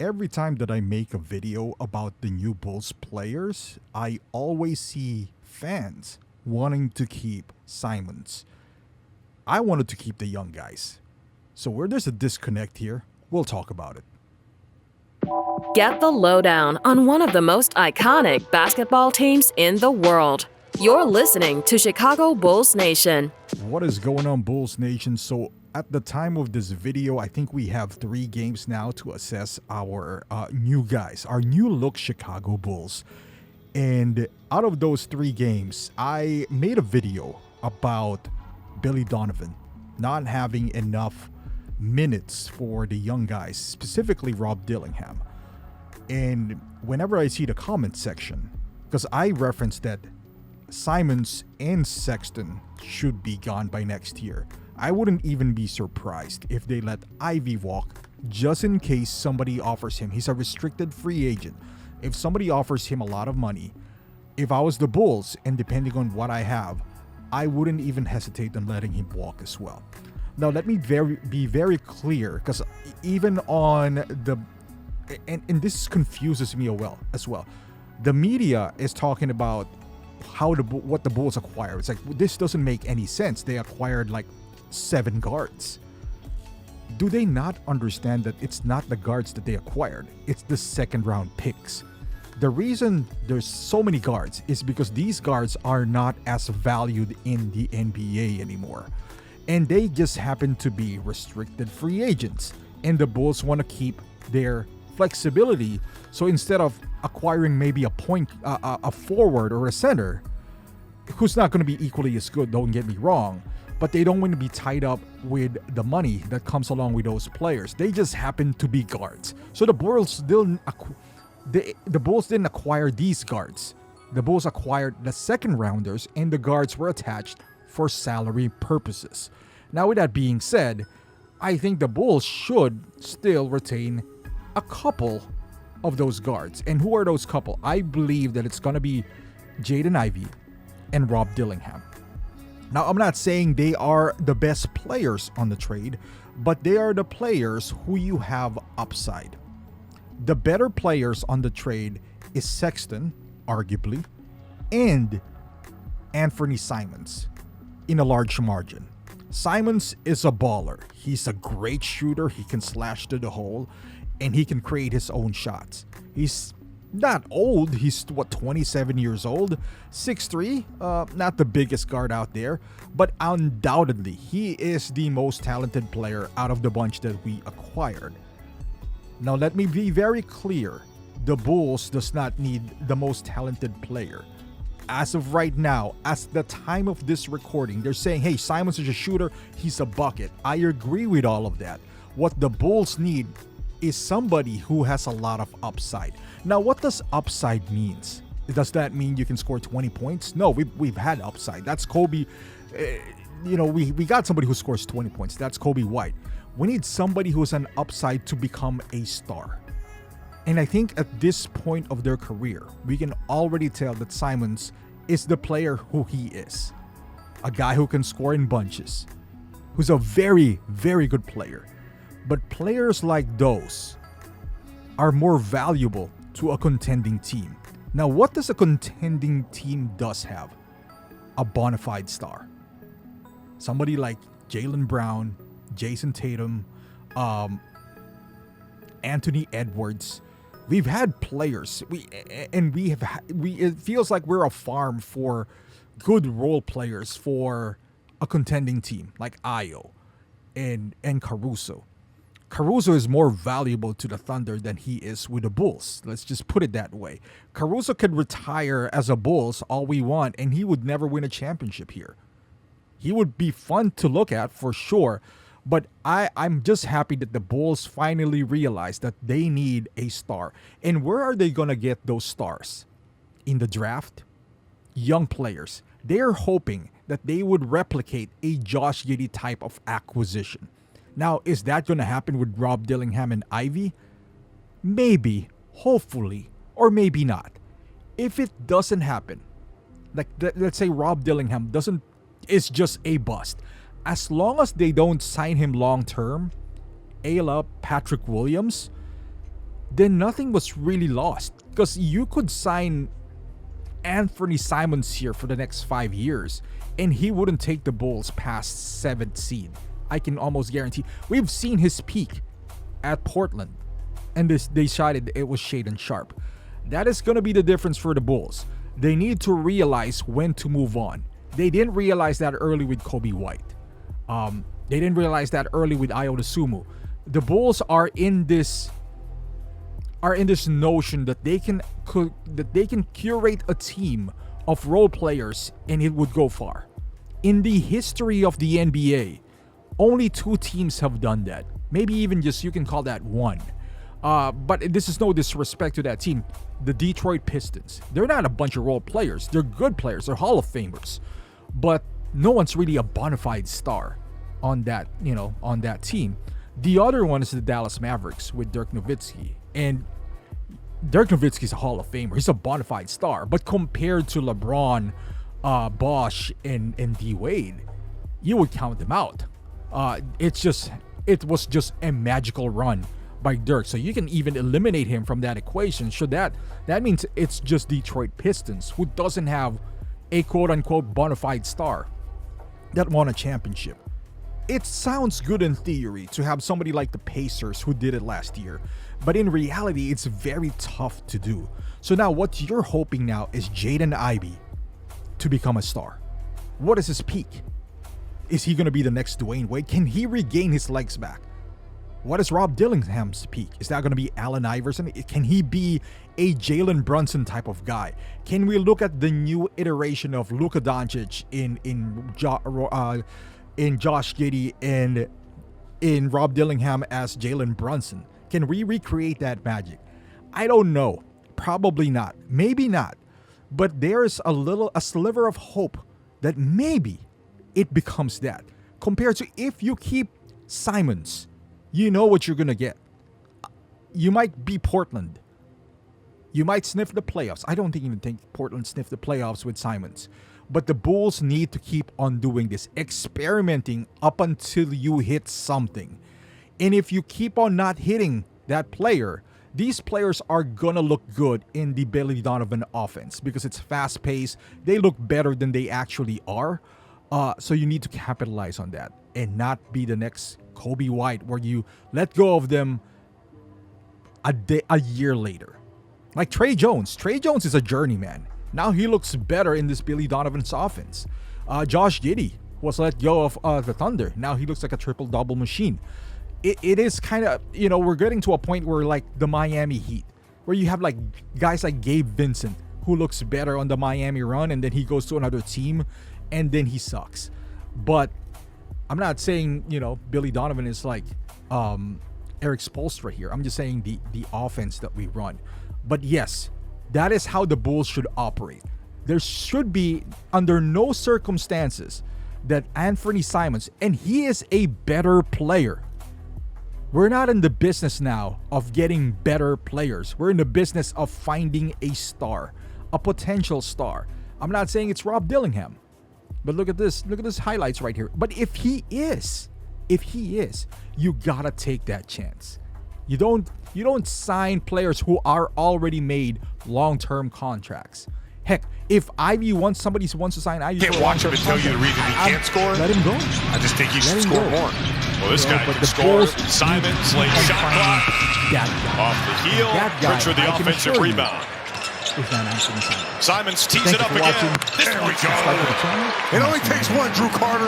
every time that I make a video about the new Bulls players, I always see fans wanting to keep Simons. I wanted to keep the young guys. So where there's a disconnect here, we'll talk about it. Get the lowdown on one of the most iconic basketball teams in the world. You're listening to Chicago Bulls Nation. What is going on, Bulls Nation? So at the time of this video, I think we have 3 games now to assess our new guys, our new look Chicago Bulls. And out of those 3 games, I made a video about Billy Donovan not having enough minutes for the young guys, specifically Rob Dillingham. And whenever I see the comment section, because I referenced that Simons and Sexton should be gone by next year, I wouldn't even be surprised if they let Ivy walk just in case somebody offers him. He's a restricted free agent. If somebody offers him a lot of money, if I was the Bulls and depending on what I have, I wouldn't even hesitate on letting him walk as well. Now, let me be very clear, because even on the and this confuses me as well. The media is talking about what the Bulls acquired. It's like, this doesn't make any sense. They acquired like 7 guards. Do they not understand that it's not the guards that they acquired? It's the second round picks. The reason there's so many guards is because these guards are not as valued in the NBA anymore. And they just happen to be restricted free agents. And the Bulls want to keep their flexibility. So instead of acquiring maybe a forward or a center, who's not going to be equally as good, don't get me wrong, but they don't want to be tied up with the money that comes along with those players. They just happen to be guards. So the Bulls didn't acquire these guards. The Bulls acquired the second rounders, and the guards were attached for salary purposes. Now, with that being said, I think the Bulls should still retain a couple of those guards. And who are those couple? I believe that it's going to be Jaden Ivey and Rob Dillingham. Now, I'm not saying they are the best players on the trade, but they are the players who you have upside. The better players on the trade is Sexton, arguably, and Anthony Simons in a large margin. Simons is a baller. He's a great shooter. He can slash to the hole, and he can create his own shots. He's not old. He's 27 years old, 6'3", not the biggest guard out there, but undoubtedly he is the most talented player out of the bunch that we acquired. Now, let me be very clear. The Bulls does not need the most talented player. As of right now, as the time of this recording, they're saying, hey, Simons is a shooter, he's a bucket. I agree with all of that. What the Bulls need is somebody who has a lot of upside. Now, what does upside means? Does that mean you can score 20 points? No, we've had upside. That's Kobe. We got somebody who scores 20 points. That's Kobe White. We need somebody who's an upside to become a star. And I think at this point of their career, we can already tell that Simons is the player who he is. A guy who can score in bunches, who's a very, very good player. But players like those are more valuable to a contending team. Now, what does a contending team does have? A bona fide star. Somebody like Jaylen Brown, Jason Tatum, Anthony Edwards. We've had players. It feels like we're a farm for good role players for a contending team like Ayo and Caruso. Caruso is more valuable to the Thunder than he is with the Bulls. Let's just put it that way. Caruso could retire as a Bulls all we want, and he would never win a championship here. He would be fun to look at for sure, but I'm just happy that the Bulls finally realized that they need a star. And where are they going to get those stars? In the draft? Young players. They're hoping that they would replicate a Josh Giddey type of acquisition. Now, is that going to happen with Rob Dillingham and Ivy? Maybe, hopefully, or maybe not. If it doesn't happen, like let's say Rob Dillingham is just a bust. As long as they don't sign him long term, Ayla, Patrick Williams, then nothing was really lost. Because you could sign Anthony Simons here for the next 5 years, and he wouldn't take the Bulls past 7th seed. I can almost guarantee. We've seen his peak at Portland, and they decided it was Shaedon Sharpe. That is going to be the difference for the Bulls. They need to realize when to move on. They didn't realize that early with Kobe White. They didn't realize that early with Ayo Dosunmu. The Bulls are in this notion that they can curate a team of role players and it would go far. In the history of the NBA, only 2 teams have done that. Maybe even just you can call that one. But this is no disrespect to that team. The Detroit Pistons. They're not a bunch of role players. They're good players. They're Hall of Famers. But no one's really a bona fide star on that team. The other one is the Dallas Mavericks with Dirk Nowitzki. And Dirk Nowitzki's a Hall of Famer. He's a bona fide star. But compared to LeBron, Bosh, and D Wade, you would count them out. It was just a magical run by Dirk. So you can even eliminate him from that equation. So that means it's just Detroit Pistons, who doesn't have a quote-unquote bona fide star that won a championship. It sounds good in theory to have somebody like the Pacers who did it last year, but in reality, it's very tough to do. So now what you're hoping now is Jaden Ivey to become a star. What is his peak? Is he going to be the next Dwayne Wade? Can he regain his legs back? What is Rob Dillingham's peak? Is that going to be Allen Iverson? Can he be a Jalen Brunson type of guy? Can we look at the new iteration of Luka Doncic in Josh Giddey and in Rob Dillingham as Jalen Brunson? Can we recreate that magic? I don't know. Probably not. Maybe not. But there's a sliver of hope that maybe it becomes that. Compared to if you keep Simons, you know what you're going to get. You might be Portland. You might sniff the playoffs. I don't even think Portland sniffed the playoffs with Simons. But the Bulls need to keep on doing this, experimenting up until you hit something. And if you keep on not hitting that player, these players are going to look good in the Billy Donovan offense because it's fast-paced. They look better than they actually are. So you need to capitalize on that and not be the next Kobe White where you let go of them a year later. Like Trey Jones. Trey Jones is a journeyman. Now he looks better in this Billy Donovan's offense. Josh Giddey was let go of the Thunder. Now he looks like a triple-double machine. It is kind of, we're getting to a point where like the Miami Heat, where you have like guys like Gabe Vincent, who looks better on the Miami run, and then he goes to another team, and then he sucks. But I'm not saying, Billy Donovan is like Eric Spoelstra here. I'm just saying the offense that we run. But yes, that is how the Bulls should operate. There should be, under no circumstances, that Anthony Simons, and he is a better player. We're not in the business now of getting better players. We're in the business of finding a star, a potential star. I'm not saying it's Rob Dillingham, but look at this highlights right here. But if he is, you gotta take that chance. You don't sign players who are already made long-term contracts. Heck, if Ivy wants to sign Ivy, can't watch him and tell you the reason he can't score. Let him go. I just think he should score more. Well, this guy can score. Simons late shot clock off the heel. Pritchard the offensive rebound. Simons tees it up again. There we go. It only takes one, Drew Carter.